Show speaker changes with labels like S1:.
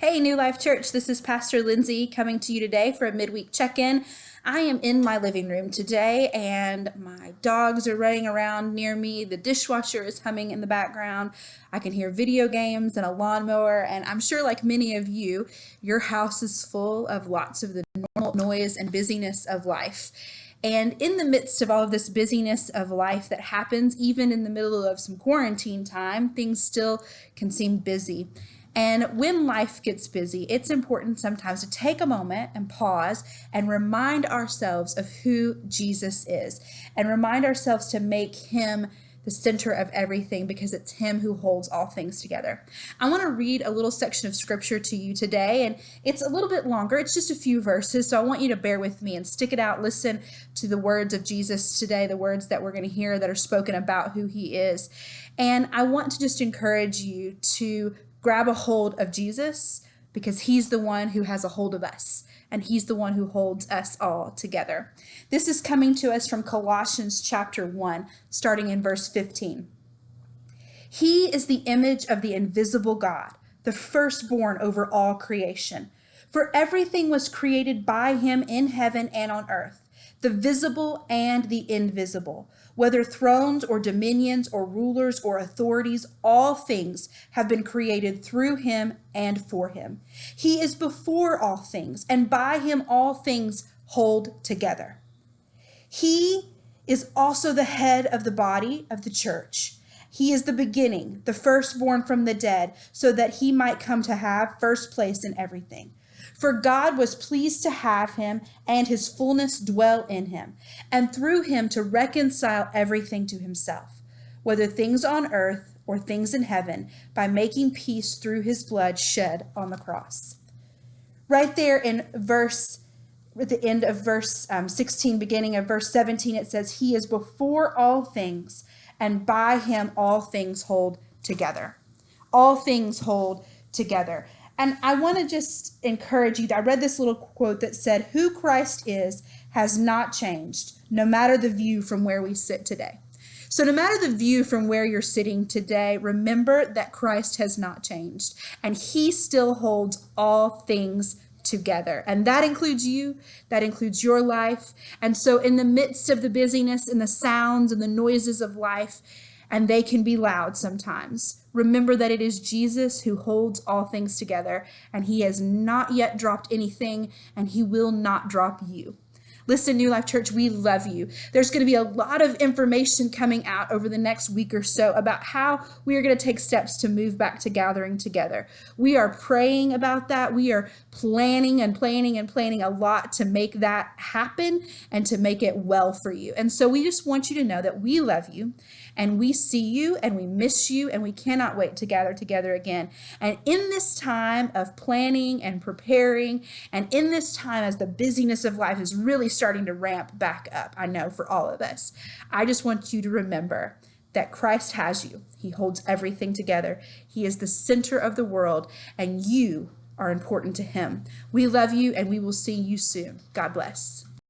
S1: Hey, New Life Church, this is Pastor Lindsay coming to you today for a midweek check-in. I am in my living room today and my dogs are running around near me. The dishwasher is humming in the background. I can hear video games and a lawnmower, and I'm sure like many of you, your house is full of lots of the normal noise and busyness of life. And in the midst of all of this busyness of life that happens, even in the middle of some quarantine time, things still can seem busy. And when life gets busy, it's important sometimes to take a moment and pause and remind ourselves of who Jesus is and remind ourselves to make him the center of everything because it's him who holds all things together. I want to read a little section of scripture to you today, and it's a little bit longer. It's just a few verses, so I want you to bear with me and stick it out. Listen to the words of Jesus today, the words that we're going to hear that are spoken about who he is. And I want to just encourage you to grab a hold of Jesus because he's the one who has a hold of us and he's the one who holds us all together. This is coming to us from Colossians chapter 1, starting in verse 15. He is the image of the invisible God, the firstborn over all creation. For everything was created by him in heaven and on earth, the visible and the invisible. Whether thrones or dominions or rulers or authorities, all things have been created through him and for him. He is before all things, and by him all things hold together. He is also the head of the body of the church. He is the beginning, the firstborn from the dead, so that he might come to have first place in everything. For God was pleased to have him and his fullness dwell in him, and through him to reconcile everything to himself, whether things on earth or things in heaven, by making peace through his blood shed on the cross. Right there in at the end of verse 16, beginning of verse 17, it says, he is before all things, and by him all things hold together. All things hold together. And I want to just encourage you. I read this little quote that said, who Christ is has not changed, no matter the view from where we sit today. So no matter the view from where you're sitting today, remember that Christ has not changed and he still holds all things together. And that includes you, that includes your life. And so in the midst of the busyness and the sounds and the noises of life, and they can be loud sometimes, remember that it is Jesus who holds all things together, and he has not yet dropped anything, and he will not drop you. Listen, New Life Church, we love you. There's going to be a lot of information coming out over the next week or so about how we are going to take steps to move back to gathering together. We are praying about that. We are planning a lot to make that happen and to make it well for you. And so we just want you to know that we love you and we see you and we miss you and we cannot wait to gather together again. And in this time of planning and preparing, and in this time as the busyness of life is really starting to ramp back up, I know for all of us, I just want you to remember that Christ has you. He holds everything together. He is the center of the world, and you are important to him. We love you, and we will see you soon. God bless.